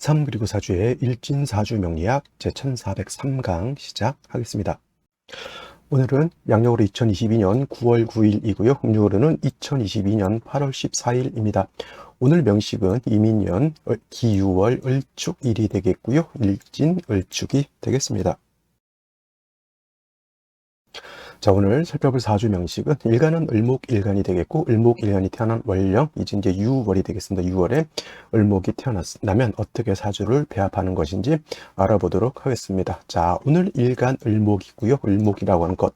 3 그리고 4주의 일진사주 명리학 제1403강 시작하겠습니다. 오늘은 양력으로 2022년 9월 9일이고요. 음력으로는 2022년 8월 14일입니다. 오늘 명식은 이민년 기유월 을축일이 되겠고요. 일진 을축이 되겠습니다. 자, 오늘 살펴볼 사주 명식은 일간은 을목일간이 되겠고, 을목일간이 태어난 월령, 이제 유월이 되겠습니다. 유월에 을목이 태어났다면 어떻게 사주를 배합하는 것인지 알아보도록 하겠습니다. 자, 오늘 일간 을목이고요. 을목이라고 하는 것,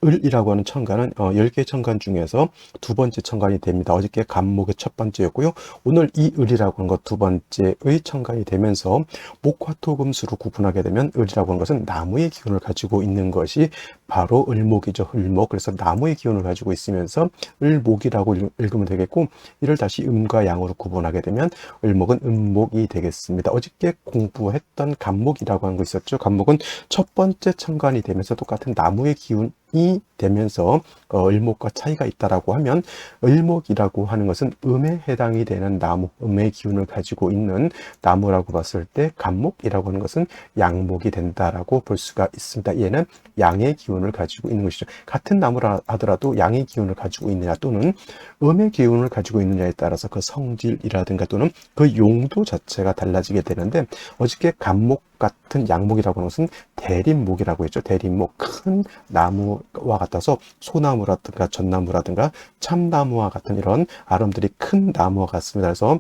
을이라고 하는 천간은 10개의 천간 중에서 두 번째 천간이 됩니다. 어저께 간목의 첫 번째였고요. 오늘 이 을이라고 하는 것 두 번째의 천간이 되면서 목화토금수로 구분하게 되면 을이라고 하는 것은 나무의 기운을 가지고 있는 것이 바로 을목이죠. 을목. 그래서 나무의 기운을 가지고 있으면서 을목이라고 읽으면 되겠고, 이를 다시 음과 양으로 구분하게 되면 을목은 음목이 되겠습니다. 어저께 공부했던 간목이라고 하는 거 있었죠. 간목은 첫 번째 천간이 되면서 똑같은 나무의 기운 이 되면서 을목과 차이가 있다라고 하면, 을목이라고 하는 것은 음에 해당이 되는 나무, 음의 기운을 가지고 있는 나무라고 봤을 때, 간목이라고 하는 것은 양목이 된다라고 볼 수가 있습니다. 얘는 양의 기운을 가지고 있는 것이죠. 같은 나무라 하더라도 양의 기운을 가지고 있느냐 또는 음의 기운을 가지고 있느냐에 따라서 그 성질이라든가 또는 그 용도 자체가 달라지게 되는데, 어저께 간목 같은 양목이라고 하는 것은 대림목이라고 했죠. 대림목, 큰 나무와 같아서 소나무라든가 전나무라든가 참나무와 같은 이런 아름들이 큰 나무와 같습니다. 그래서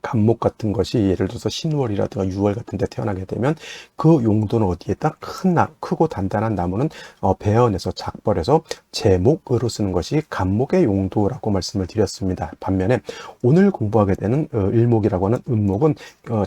간목 같은 것이 예를 들어서 신월이라든가 유월 같은 데 태어나게 되면 그 용도는 어디에 딱 크고 단단한 나무는 베어내서 작벌해서 제목으로 쓰는 것이 간목의 용도라고 말씀을 드렸습니다. 반면에 오늘 공부하게 되는 일목이라고 하는 음목은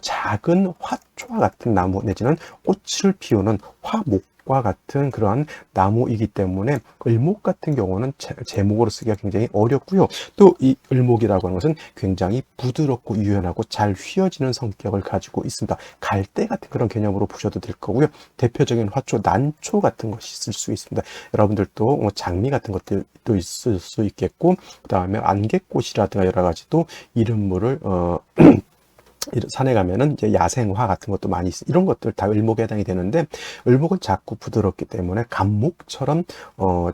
작은 화초와 같은 나무 내지는 꽃을 피우는 화목 과 같은 그러한 나무이기 때문에 을목 같은 경우는 제목으로 쓰기가 굉장히 어렵고요. 또 이 을목이라고 하는 것은 굉장히 부드럽고 유연하고 잘 휘어지는 성격을 가지고 있습니다. 갈대 같은 그런 개념으로 보셔도 될 거고요. 대표적인 화초, 난초 같은 것이 있을 수 있습니다. 여러분들도 장미 같은 것들도 있을 수 있겠고, 그 다음에 안개꽃이라든가 여러 가지 또 이름물을 산에 가면은 이제 야생화 같은 것도 많이 이런 것들 다 을목에 해당이 되는데, 을목은 작고 부드럽기 때문에 간목처럼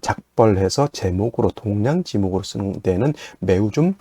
작벌해서 제목으로 동량지목으로 쓰는 데는 매우 좀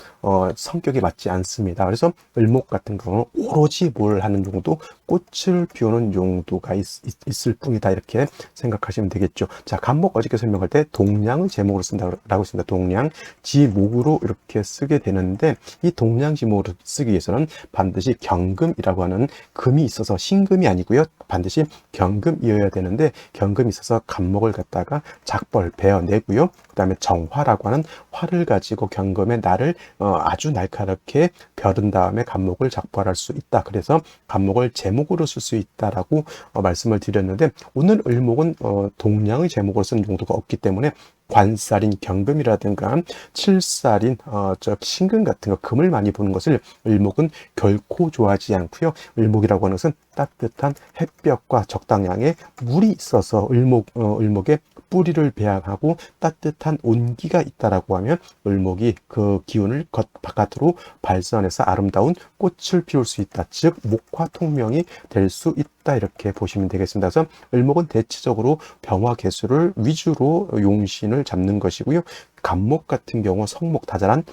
성격이 맞지 않습니다. 그래서 을목 같은 경우는 오로지 뭘 하는 용도, 꽃을 피우는 용도가 있을 뿐이다, 이렇게 생각하시면 되겠죠. 자, 간목 어저께 설명할 때 동량을 제목으로 쓴다라고 했습니다. 동량 지목으로 이렇게 쓰게 되는데, 이 동량지목으로 쓰기 위해서는 반드시 경금이라고 하는 금이 있어서, 신금이 아니고요, 반드시 경금이어야 되는데, 경금이 있어서 간목을 갖다가 작벌 베어내고요, 그 다음에 정화라고 하는 화를 가지고 경금의 날을 아주 날카롭게 벼른 다음에 간목을 작벌할 수 있다. 그래서 간목을 제목으로 쓸 수 있다라고 말씀을 드렸는데, 오늘 을목은 동량의 제목으로 쓴 용도가 없기 때문에 관살인 경금이라든가 칠살인 신금 같은 거, 금을 많이 보는 것을 을목은 결코 좋아하지 않고요. 을목이라고 하는 것은 따뜻한 햇볕과 적당량의 물이 있어서 을목의 뿌리를 배양하고 따뜻한 온기가 있다라고 하면 을목이 그 기운을 바깥으로 발산해서 아름다운 꽃을 피울 수 있다. 즉 목화통명이 될 수 있다, 이렇게 보시면 되겠습니다. 그래서 을목은 대체적으로 병화개수를 위주로 용신을 잡는 것이고요. 간목 같은 경우 성목, 다자란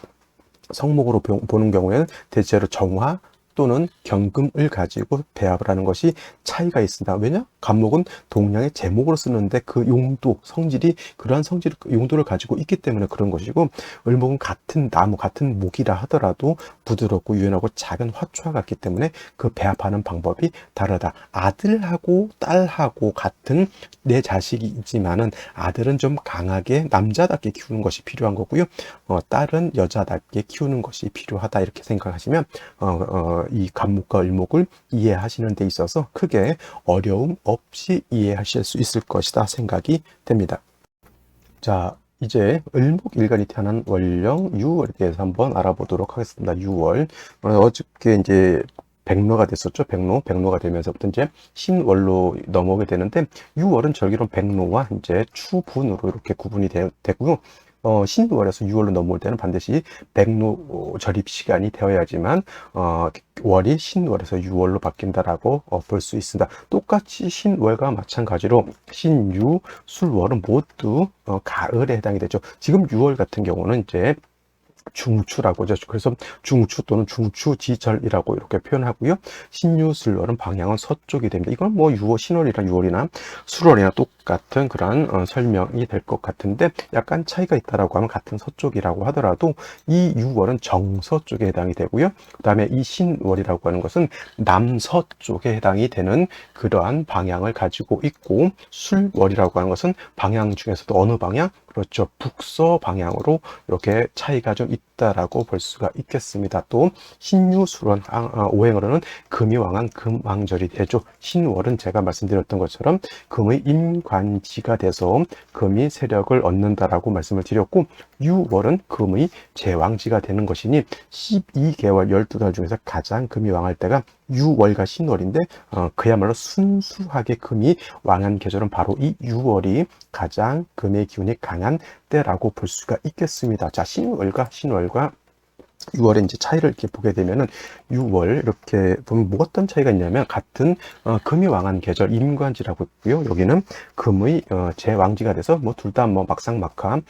성목으로 보는 경우에는 대체로 정화 또는 경금을 가지고 배합을 하는 것이 차이가 있습니다. 왜냐? 간목은 동량의 제목으로 쓰는데 그 용도, 성질이 그러한 용도를 가지고 있기 때문에 그런 것이고, 을목은 같은 나무, 같은 목이라 하더라도 부드럽고 유연하고 작은 화초와 같기 때문에 그 배합하는 방법이 다르다. 아들하고 딸하고 같은 내 자식이지만은 아들은 좀 강하게 남자답게 키우는 것이 필요한 거고요. 딸은 여자답게 키우는 것이 필요하다, 이렇게 생각하시면 이 간목과 을목을 이해하시는 데 있어서 크게 어려움 없이 이해하실 수 있을 것이다 생각이 됩니다. 자, 이제 을목일간이 태어난 월령 유월에 대해서 한번 알아보도록 하겠습니다. 유월, 어저께 이제 백로가 됐었죠. 백로가 되면서부터 이제 신월로 넘어오게 되는데, 유월은 절기론 백로와 이제 추분으로 이렇게 구분이 되고요. 신월에서 유월로 넘어올 때는 반드시 백로 절입 시간이 되어야지만 월이 신월에서 유월로 바뀐다라고 볼 수 있습니다. 똑같이 신월과 마찬가지로 신유, 술월은 모두 가을에 해당이 되죠. 지금 유월 같은 경우는 이제 중추라고 하죠. 그래서 중추 또는 중추지절이라고 이렇게 표현하고요. 신유술월은 방향은 서쪽이 됩니다. 이건 뭐 신월이나 유월이나 술월이나 똑같은 그런 설명이 될 것 같은데 약간 차이가 있다라고 하면 같은 서쪽이라고 하더라도 이 유월은 정서쪽에 해당이 되고요. 그 다음에 이 신월이라고 하는 것은 남서쪽에 해당이 되는 그러한 방향을 가지고 있고, 술월이라고 하는 것은 방향 중에서도 어느 방향? 그렇죠. 북서 방향으로 이렇게 차이가 좀 있다라고 볼 수가 있겠습니다. 또 신유술월 오행으로는 금이 왕한 금왕절이 되죠. 신월은 제가 말씀드렸던 것처럼 금의 임관지가 돼서 금이 세력을 얻는다라고 말씀을 드렸고, 유월은 금의 제왕지가 되는 것이니 12개월 12달 중에서 가장 금이 왕할 때가 유월과 신월인데 그야말로 순수하게 금이 왕한 계절은 바로 이 유월이 가장 금의 기운이 강한 때라고 볼 수가 있겠습니다. 자, 신월과 6월에 이제 차이를 이렇게 보게 되면은 6월 이렇게 보면 뭐 어떤 차이가 있냐면 같은 금이 왕한 계절 임관지라고 있고요. 여기는 금의 제왕지가 돼서 뭐 둘 다 뭐 막상막하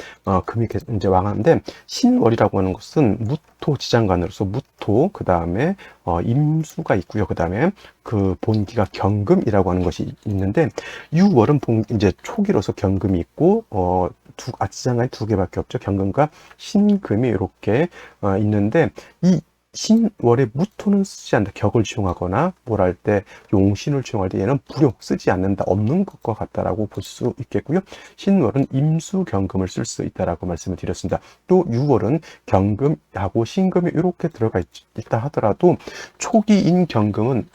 금이 이제 왕한데, 신월이라고 하는 것은 무토 지장간으로서 무토 그 다음에 임수가 있고요. 그 다음에 그 본기가 경금이라고 하는 것이 있는데, 6월은 이제 초기로서 경금이 있고 지장간이 두 개밖에 없죠. 경금과 신금이 이렇게 있는데, 이 신월에 무토는 쓰지 않는다. 격을 지용하거나 뭘 할 때 용신을 지용할 때 얘는 불용 쓰지 않는다. 없는 것과 같다라고 볼 수 있겠고요. 신월은 임수 경금을 쓸 수 있다라고 말씀을 드렸습니다. 또 6월은 경금하고 신금이 이렇게 들어가 있다 하더라도 초기인 경금은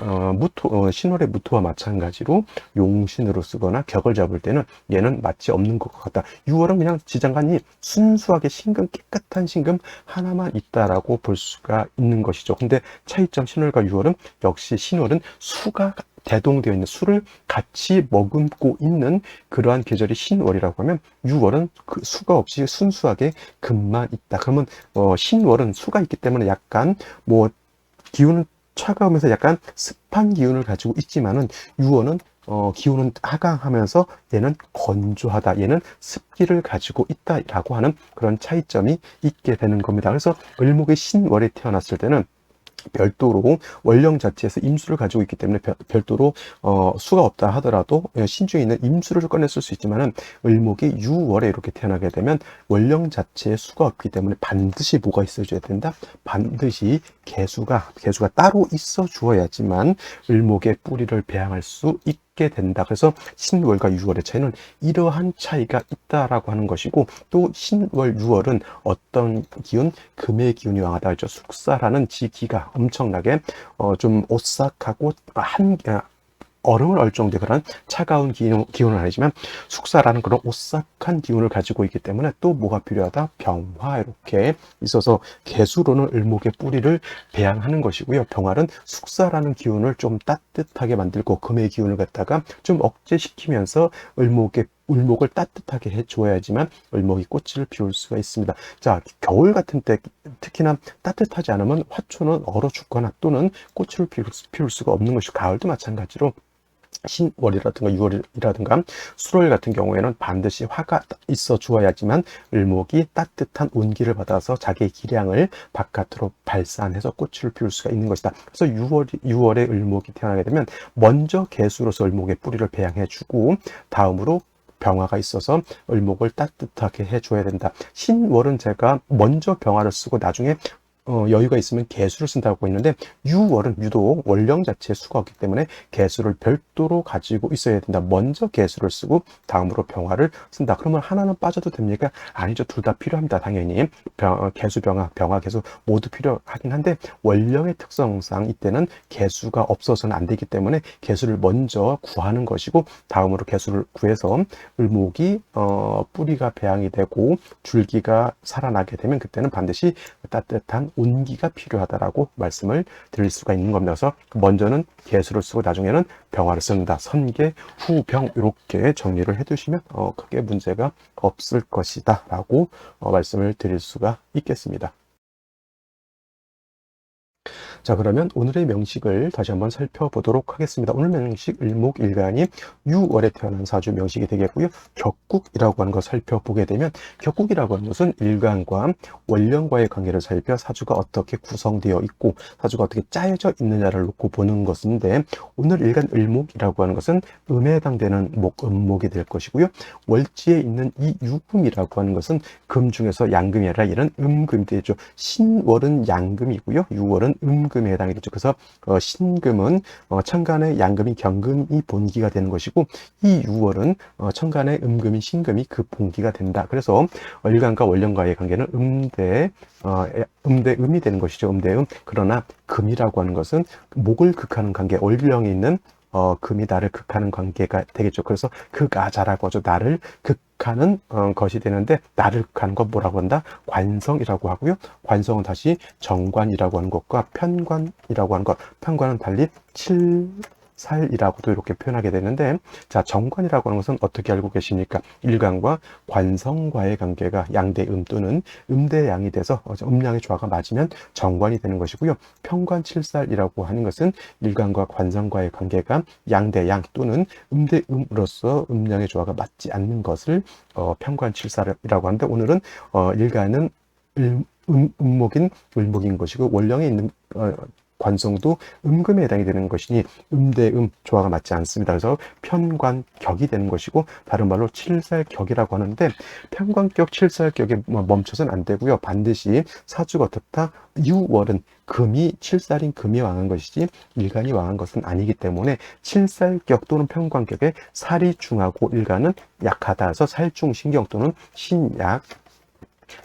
신월의 무토와 마찬가지로 용신으로 쓰거나 격을 잡을 때는 얘는 마치 없는 것 같다. 6월은 그냥 지장간이 순수하게 신금, 깨끗한 신금 하나만 있다라고 볼 수가 있는 것이죠. 근데 차이점 신월과 6월은 역시 신월은 수가 대동되어 있는 수를 같이 머금고 있는 그러한 계절이 신월이라고 하면, 6월은 그 수가 없이 순수하게 금만 있다. 그러면 신월은 수가 있기 때문에 약간 뭐 기운은 차가우면서 약간 습한 기운을 가지고 있지만은 6월은 기운은 하강하면서 얘는 건조하다, 얘는 습기를 가지고 있다라고 하는 그런 차이점이 있게 되는 겁니다. 그래서 을목의 신월에 태어났을 때는 별도로 월령 자체에서 임수를 가지고 있기 때문에 별도로 수가 없다 하더라도 신중에 있는 임수를 꺼냈을 수 있지만은, 을목이 유월에 이렇게 태어나게 되면 월령 자체에 수가 없기 때문에 반드시 뭐가 있어줘야 된다? 반드시 개수가 따로 있어 주어야지만 을목의 뿌리를 배양할 수 있게 된다. 그래서 신월과 유월의 차이는 이러한 차이가 있다라고 하는 것이고, 또 신월, 유월은 어떤 기운? 금의 기운이 왕하다 했죠. 숙사라는 지기가 엄청나게 좀 오싹하고 얼음을 얼 정도의 그런 차가운 기운은 아니지만 숙사라는 그런 오싹한 기운을 가지고 있기 때문에 또 뭐가 필요하다? 병화 이렇게 있어서 개수로는 을목의 뿌리를 배양하는 것이고요. 병화는 숙사라는 기운을 좀 따뜻하게 만들고 금의 기운을 갖다가 좀 억제시키면서 을목을 따뜻하게 해줘야지만 을목이 꽃을 피울 수가 있습니다. 자, 겨울 같은 때 특히나 따뜻하지 않으면 화초는 얼어 죽거나 또는 꽃을 피울 수가 없는 것이고, 가을도 마찬가지로 신월이라든가 유월이라든가 술월 같은 경우에는 반드시 화가 있어 주어야지만 을목이 따뜻한 온기를 받아서 자기의 기량을 바깥으로 발산해서 꽃을 피울 수가 있는 것이다. 그래서 6월에 을목이 태어나게 되면 먼저 개수로서 을목의 뿌리를 배양해주고, 다음으로 병화가 있어서 을목을 따뜻하게 해줘야 된다. 신월은 제가 먼저 병화를 쓰고 나중에 여유가 있으면 개수를 쓴다고 했는데, 6월은 유독 월령 자체에 수가 없기 때문에 개수를 별도로 가지고 있어야 된다. 먼저 개수를 쓰고 다음으로 병화를 쓴다. 그러면 하나는 빠져도 됩니까? 아니죠. 둘 다 필요합니다. 당연히 개수, 병화, 개수 모두 필요하긴 한데, 월령의 특성상 이때는 개수가 없어서는 안 되기 때문에 개수를 먼저 구하는 것이고, 다음으로 개수를 구해서 을목이 뿌리가 배양이 되고 줄기가 살아나게 되면 그때는 반드시 따뜻한 온기가 필요하다라고 말씀을 드릴 수가 있는 겁니다. 그래서 먼저는 개수를 쓰고 나중에는 병화를 씁니다. 선계, 후병 이렇게 정리를 해두시면 크게 문제가 없을 것이다 라고 말씀을 드릴 수가 있겠습니다. 자, 그러면 오늘의 명식을 다시 한번 살펴보도록 하겠습니다. 오늘 명식 을목일간이 유월에 태어난 사주 명식이 되겠고요. 격국이라고 하는 거 살펴보게 되면, 격국이라고 하는 것은 일간과 월령과의 관계를 살펴 사주가 어떻게 구성되어 있고 사주가 어떻게 짜여져 있느냐를 놓고 보는 것인데, 오늘 일간 을목이라고 하는 것은 음에 해당되는 목, 음목이 될 것이고요. 월지에 있는 이 유금이라고 하는 것은 금 중에서 양금이 아니라 이런 음금이 되죠. 신월은 양금이고요. 유월은 음금에 해당이 되죠. 그래서 신금은 천간의 양금이 경금이 본기가 되는 것이고, 이 유월은 천간의 음금이 신금이 그 본기가 된다. 그래서 일간과 월령과의 관계는 음대음이 되는 것이죠. 음대음. 그러나 금이라고 하는 것은 목을 극하는 관계, 월령에 있는 금이 나를 극하는 관계가 되겠죠. 그래서 극아자라고 하죠. 나를 극하는 것이 되는데, 나를 극하는 건 뭐라고 한다? 관성이라고 하고요. 관성은 다시 정관이라고 하는 것과 편관이라고 하는 것, 편관은 달리 칠살이라고도 이렇게 표현하게 되는데, 자, 정관이라고 하는 것은 어떻게 알고 계십니까? 일간과 관성과의 관계가 양대음 또는 음대양이 돼서 음양의 조화가 맞으면 정관이 되는 것이고요. 편관칠살이라고 하는 것은 일간과 관성과의 관계가 양대양 또는 음대음으로서 음양의 조화가 맞지 않는 것을 편관칠살이라고 하는데, 오늘은 일간은 음목인 을목인 것이고, 월령에 있는 관성도 음금에 해당이 되는 것이니 음대음 조화가 맞지 않습니다. 그래서 편관격이 되는 것이고, 다른 말로 칠살격이라고 하는데, 편관격, 칠살격에 멈춰서는 안 되고요. 반드시 사주가 어떻다? 유월은 금이 칠살인 금이 왕한 것이지 일간이 왕한 것은 아니기 때문에 칠살격 또는 편관격에 살이 중하고 일간은 약하다 해서 살중신경 또는 신약,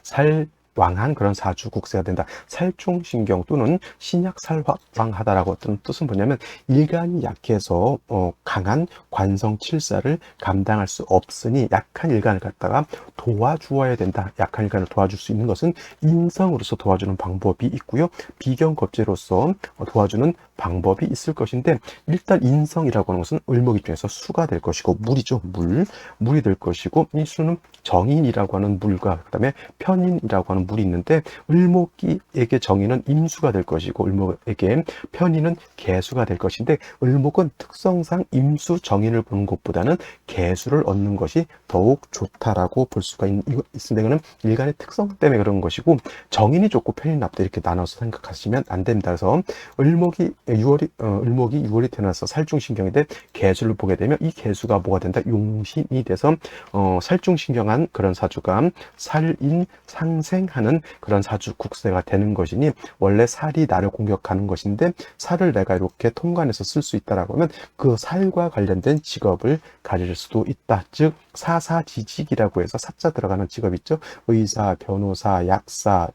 살왕한 그런 사주 국세가 된다. 살중신경 또는 신약살왕하다라고 어떤 뜻은 뭐냐면, 일간이 약해서 강한 관성칠사를 감당할 수 없으니 약한 일간을 갖다가 도와주어야 된다. 약한 일간을 도와줄 수 있는 것은 인성으로서 도와주는 방법이 있고요. 비경겁제로서 도와주는 방법이 있을 것인데, 일단 인성이라고 하는 것은 을목 입장에서 수가 될 것이고, 물이죠. 물이 될 것이고, 이 수는 정인이라고 하는 물과 그 다음에 편인이라고 하는 물이 있는데, 을목에게 정인은 임수가 될 것이고 을목에게 편인은 개수가 될 것인데, 을목은 특성상 임수 정인을 보는 것보다는 개수를 얻는 것이 더욱 좋다라고 볼 수가 있습니다. 이거는 일간의 특성 때문에 그런 것이고, 정인이 좋고 편인이 나쁘다 이렇게 나눠서 생각하시면 안 됩니다. 그래서 을목이 6월이 태어나서 살중신경인데 개수를 보게 되면 이 개수가 뭐가 된다? 용신이 돼서 살중신경한 그런 사주가 살인 상생하는 그런 사주 국세가 되는 것이니, 원래 살이 나를 공격하는 것인데 살을 내가 이렇게 통관해서 쓸 수 있다라고 하면 그 살과 관련된 직업을 가질 수도 있다. 즉 사사지직이라고 해서 사자 들어가는 직업 있죠. 의사, 변호사, 약사,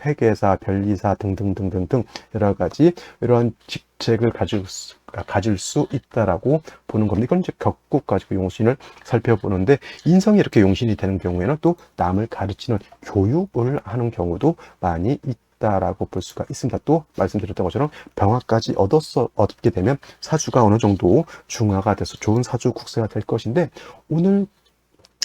회계사, 변리사 등등등등등 여러 가지 이러한 직책을 가질 수 있다라고 보는 겁니다. 이건 이제 격국 가지고 용신을 살펴보는데, 인성이 이렇게 용신이 되는 경우에는 또 남을 가르치는 교육을 하는 경우도 많이 있다라고 볼 수가 있습니다. 또 말씀드렸던 것처럼 병화까지 얻게 되면 사주가 어느 정도 중화가 돼서 좋은 사주 국세가 될 것인데, 오늘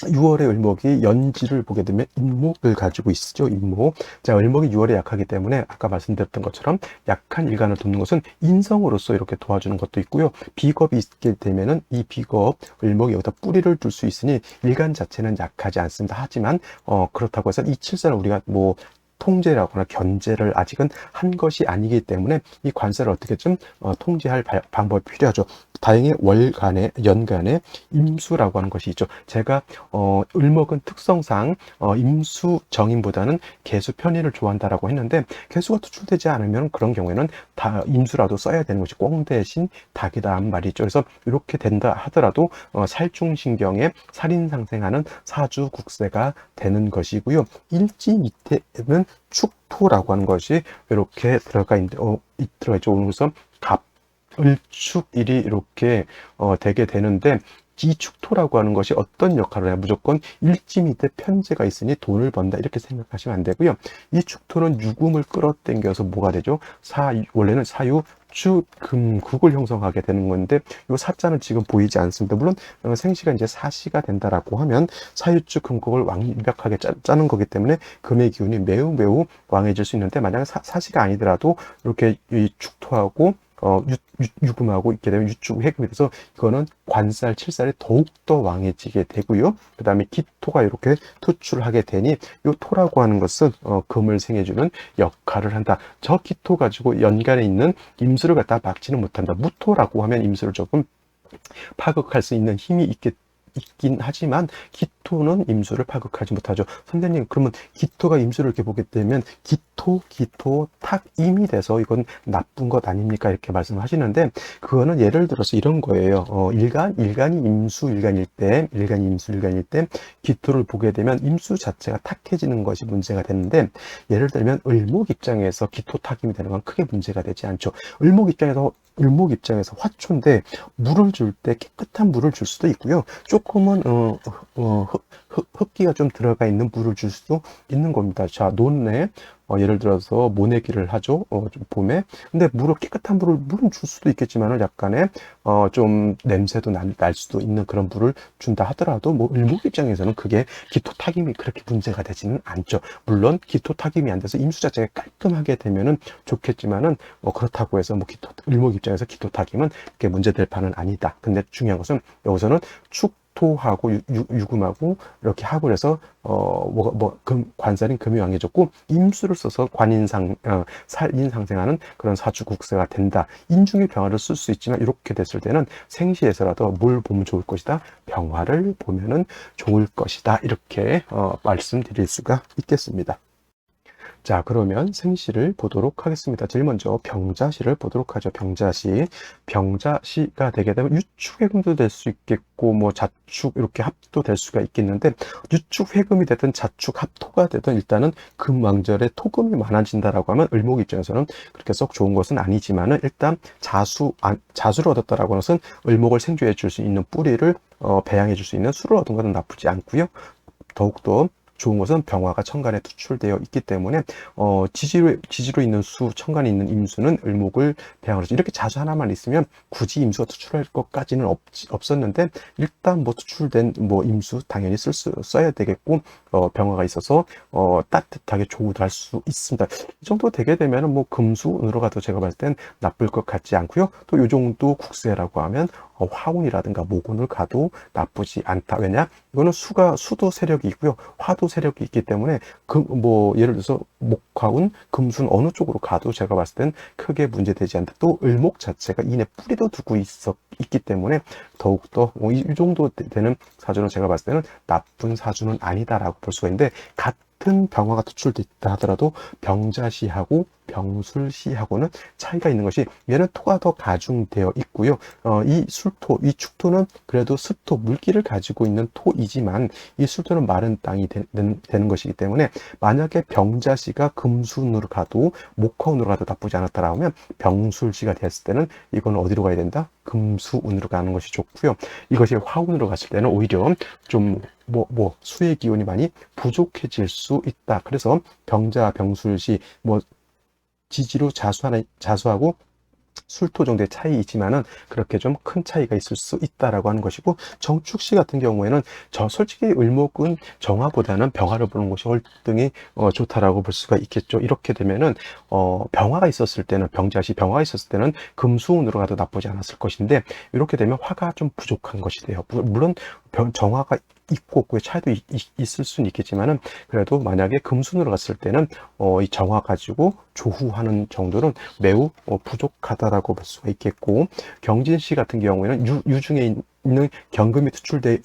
6월의 을목이 연지를 보게 되면 임목을 가지고 있죠. 임목. 자, 을목이 6월에 약하기 때문에 아까 말씀드렸던 것처럼 약한 일간을 돕는 것은 인성으로서 이렇게 도와주는 것도 있고요. 비겁이 있게 되면은 이 비겁 을목이 여기다 뿌리를 둘 수 있으니 일간 자체는 약하지 않습니다. 하지만 그렇다고 해서 이 칠사를 우리가 통제라거나 견제를 아직은 한 것이 아니기 때문에 이 관세를 어떻게 좀 통제할 방법이 필요하죠. 다행히 연간에 임수라고 하는 것이 있죠. 제가 을목은 특성상 임수 정인보다는 개수 편인을 좋아한다라고 했는데, 개수가 투출되지 않으면 그런 경우에는 다 임수라도 써야 되는 것이 꽁 대신 닭이란 말이죠. 그래서 이렇게 된다 하더라도 살중신경에 살인상생하는 사주 국세가 되는 것이고요. 일지 밑에는 축토라고 하는 것이 이렇게 들어가 있죠. 그래서 을축일이 이렇게 되게 되는데, 이 축토라고 하는 것이 어떤 역할을 해요? 무조건 일지 밑에 편제가 있으니 돈을 번다 이렇게 생각하시면 안 되고요. 이 축토는 유금을 끌어당겨서 뭐가 되죠? 원래는 사유 주금국을 형성하게 되는 건데 이 사자는 지금 보이지 않습니다. 물론 생시가 이제 사시가 된다라고 하면 사유주금국을 완벽하게 짜는 거기 때문에 금의 기운이 매우 매우 왕해질 수 있는데, 만약에 사시가 아니더라도 이렇게 이 축토하고 유금하고 있게 되면 유축 회금이 돼서 이거는 관살, 칠살이 더욱더 왕해지게 되고요. 그 다음에 기토가 이렇게 투출하게 되니 이 토라고 하는 것은 금을 생해주는 역할을 한다. 저 기토 가지고 연간에 있는 임수를 갖다 막지는 못한다. 무토라고 하면 임수를 조금 파극할 수 있는 힘이 있긴 하지만 기토는 임수를 파극하지 못하죠. 선생님, 그러면 기토가 임수를 이렇게 보게 되면 기토, 탁임이 돼서 이건 나쁜 것 아닙니까? 이렇게 말씀하시는데, 그거는 예를 들어서 이런 거예요. 일간이 임수 일간일 때 기토를 보게 되면 임수 자체가 탁해지는 것이 문제가 되는데, 예를 들면 을목 입장에서 기토 탁임이 되는 건 크게 문제가 되지 않죠. 을목 입장에서 화초인데 물을 줄 때 깨끗한 물을 줄 수도 있고요. 조금은 흙기가 좀 들어가 있는 물을 줄 수도 있는 겁니다. 자, 논에 예를 들어서 모내기를 하죠. 좀 봄에. 근데 깨끗한 물은 줄 수도 있겠지만은 약간의 좀 냄새도 날 수도 있는 그런 물을 준다 하더라도 뭐 을목 입장에서는 그게 기토 탁임이 그렇게 문제가 되지는 않죠. 물론 기토 탁임이 안 돼서 임수 자체가 깔끔하게 되면은 좋겠지만은 그렇다고 해서 뭐 을목 입장에서 기토 탁임은 그게 문제될 판은 아니다. 근데 중요한 것은 여기서는 토하고 유금하고 이렇게 합을 해서 관살인 금이 왕해졌고, 임수를 써서 살인상생하는 그런 사주국세가 된다. 인중의 병화를 쓸 수 있지만 이렇게 됐을 때는 생시에서라도 뭘 보면 좋을 것이다? 병화를 보면은 좋을 것이다. 이렇게 말씀드릴 수가 있겠습니다. 자, 그러면 생시를 보도록 하겠습니다. 제일 먼저 병자시를 보도록 하죠. 병자시가 되게 되면 유축회금도 될 수 있겠고, 뭐 자축 이렇게 합도 될 수가 있겠는데, 유축회금이 되든 자축 합토가 되든 일단은 금왕절에 토금이 많아진다라고 하면 을목 입장에서는 그렇게 썩 좋은 것은 아니지만은, 일단 자수를 얻었다라고 하는 것은 을목을 생조해 줄 수 있는 뿌리를 배양해 줄 수 있는 수를 얻은 것은 나쁘지 않고요. 더욱더 좋은 것은 병화가 천간에 투출되어 있기 때문에 지지로 있는 수, 천간에 있는 임수는 을목을 배양하죠. 이렇게 자수 하나만 있으면 굳이 임수가 투출할 것까지는 없었는데, 일단 뭐 투출된 임수 당연히 써야 되겠고, 병화가 있어서 따뜻하게 조우도 할 수 있습니다. 이 정도 되게 되면은 뭐 금수운으로 가도 제가 봤을 땐 나쁠 것 같지 않고요. 또 이 정도 국세라고 하면 화운이라든가 목운을 가도 나쁘지 않다. 왜냐? 이거는 수도 세력이 있고요. 화도 세력이 있기 때문에 예를 들어서 목화운, 금수는 어느 쪽으로 가도 제가 봤을 땐 크게 문제되지 않다. 또 을목 자체가 인에 뿌리도 두고 있기 때문에 더욱더 이 정도 되는 사주는 제가 봤을 때는 나쁜 사주는 아니다라고 볼 수가 있는데, 같은 병화가 투출됐다 하더라도 병자시하고 병술시하고는 차이가 있는 것이, 얘는 토가 더 가중되어 있고요. 이 축토는 그래도 습토, 물기를 가지고 있는 토이지만 이 술토는 마른 땅이 되는 것이기 때문에, 만약에 병자시가 금수운으로 가도 목화운으로 가도 나쁘지 않았다라고 하면 병술시가 됐을 때는 이건 어디로 가야 된다? 금수운으로 가는 것이 좋고요. 이것이 화운으로 갔을 때는 오히려 좀 수의 기운이 많이 부족해질 수 있다. 그래서 병자, 병술시 지지로 자수하고 술토 정도의 차이이지만은 그렇게 좀 큰 차이가 있을 수 있다라고 하는 것이고, 정축시 같은 경우에는 솔직히 을목은 정화보다는 병화를 보는 것이 월등히 좋다라고 볼 수가 있겠죠. 이렇게 되면은 병화가 있었을 때는, 병화가 있었을 때는 금수운으로 가도 나쁘지 않았을 것인데, 이렇게 되면 화가 좀 부족한 것이 돼요. 물론 정화가 있고 없고의 차이도 있을 수는 있겠지만은, 그래도 만약에 금순으로 갔을 때는 이 정화 가지고 조후하는 정도는 매우 부족하다라고 볼 수가 있겠고, 경진시 같은 경우에는 유중에 있는 경금이 투출되어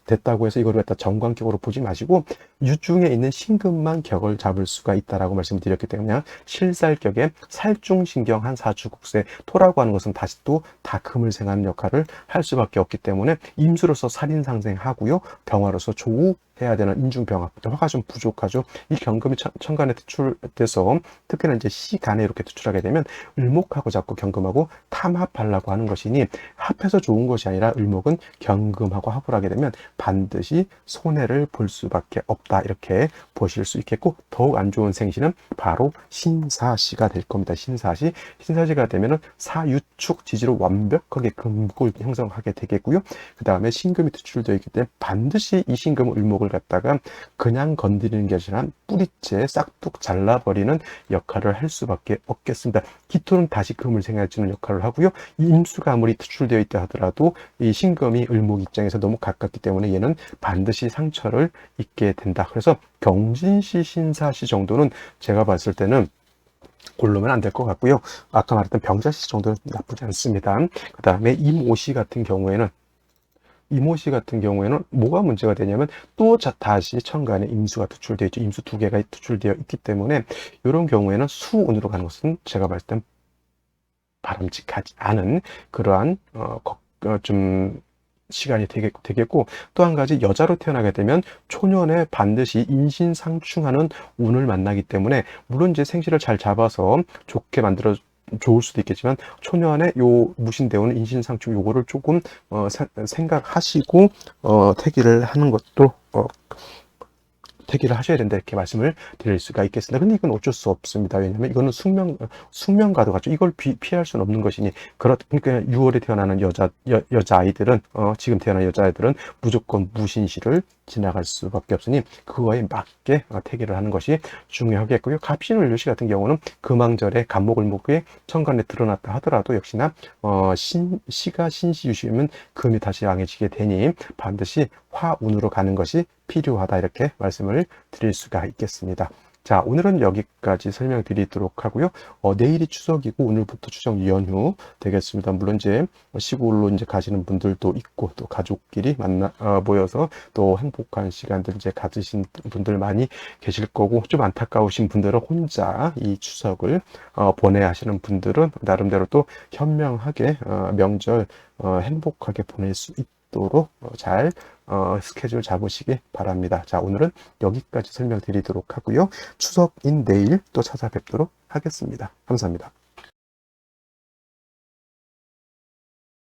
됐다고 해서 이걸 갖다 정관격으로 보지 마시고 유중에 있는 신금만 격을 잡을 수가 있다라고 말씀을 드렸기 때문에 실살격에 살중신경 한 사주국세 토라고 하는 것은 다시 또 다 금을 생하는 역할을 할 수밖에 없기 때문에 임수로서 살인상생하고요, 병화로서 조우해야 되는 인중병화, 화가 좀 부족하죠. 이 경금이 천간에 투출돼서 특히나 이제 시간에 이렇게 투출하게 되면 을목하고 자꾸 경금하고 탐합하려고 하는 것이니 합해서 좋은 것이 아니라 을목은 경금하고 합을 하게 되면 반드시 손해를 볼 수밖에 없다, 이렇게 보실 수 있겠고, 더욱 안 좋은 생시는 바로 신사시가 될 겁니다. 신사시가 되면은 사유축 지지로 완벽하게 금골 형성하게 되겠고요. 그 다음에 신금이 투출되어 있기 때문에 반드시 이 신금 을목을 갖다가 그냥 건드리는 게 아니라 뿌리째 싹둑 잘라버리는 역할을 할 수밖에 없겠습니다. 기토는 다시 금을 생해주는 역할을 하고요. 이 임수가 아무리 투출되어 있다 하더라도 이 신금이 을목 입장에서 너무 가깝기 때문에 얘는 반드시 상처를 입게 된다. 그래서 경진시, 신사시 정도는 제가 봤을 때는 고르면 안 될 것 같고요. 아까 말했던 병자시 정도는 나쁘지 않습니다. 그 다음에 임오시 같은 경우에는 뭐가 문제가 되냐면 또 다시 천간에 임수가 투출되어 있죠. 임수 2개가 투출되어 있기 때문에 이런 경우에는 수운으로 가는 것은 제가 봤을 땐 바람직하지 않은 그러한 좀 시간이 되겠고, 또 한 가지 여자로 태어나게 되면 초년에 반드시 인신상충하는 운을 만나기 때문에 물론 이제 생시를 잘 잡아서 좋게 만들어 좋을 수도 있겠지만 초년에 요 무신대운은 인신상충 요거를 조금 생각하시고 태기를 하는 것도 태기를 하셔야 된다, 이렇게 말씀을 드릴 수가 있겠습니다. 근데 이건 어쩔 수 없습니다. 왜냐하면 이거는 숙명과도 같죠. 이걸 피할 수는 없는 것이니, 그러니까 6월에 태어나는 여자아이들은 지금 태어난 여자아이들은 무조건 무신시를 지나갈 수밖에 없으니 그거에 맞게 태기를 하는 것이 중요하겠고요. 갑신을요시 같은 경우는 금왕절에 간목을목에 천간에 드러났다 하더라도 역시나 시가 신시유시면 금이 다시 양해지게 되니 반드시 화운으로 가는 것이 필요하다, 이렇게 말씀을 드릴 수가 있겠습니다. 자, 오늘은 여기까지 설명드리도록 하고요. 내일이 추석이고 오늘부터 추석 연휴 되겠습니다. 물론 이제 시골로 이제 가시는 분들도 있고 또 가족끼리 모여서 또 행복한 시간들 이제 가지신 분들 많이 계실 거고, 좀 안타까우신 분들은 혼자 이 추석을 보내야 하시는 분들은 나름대로 또 현명하게 명절 행복하게 보낼 수 있도록 잘 스케줄 잡으시기 바랍니다. 자, 오늘은 여기까지 설명드리도록 하고요. 추석인 내일 또 찾아뵙도록 하겠습니다. 감사합니다.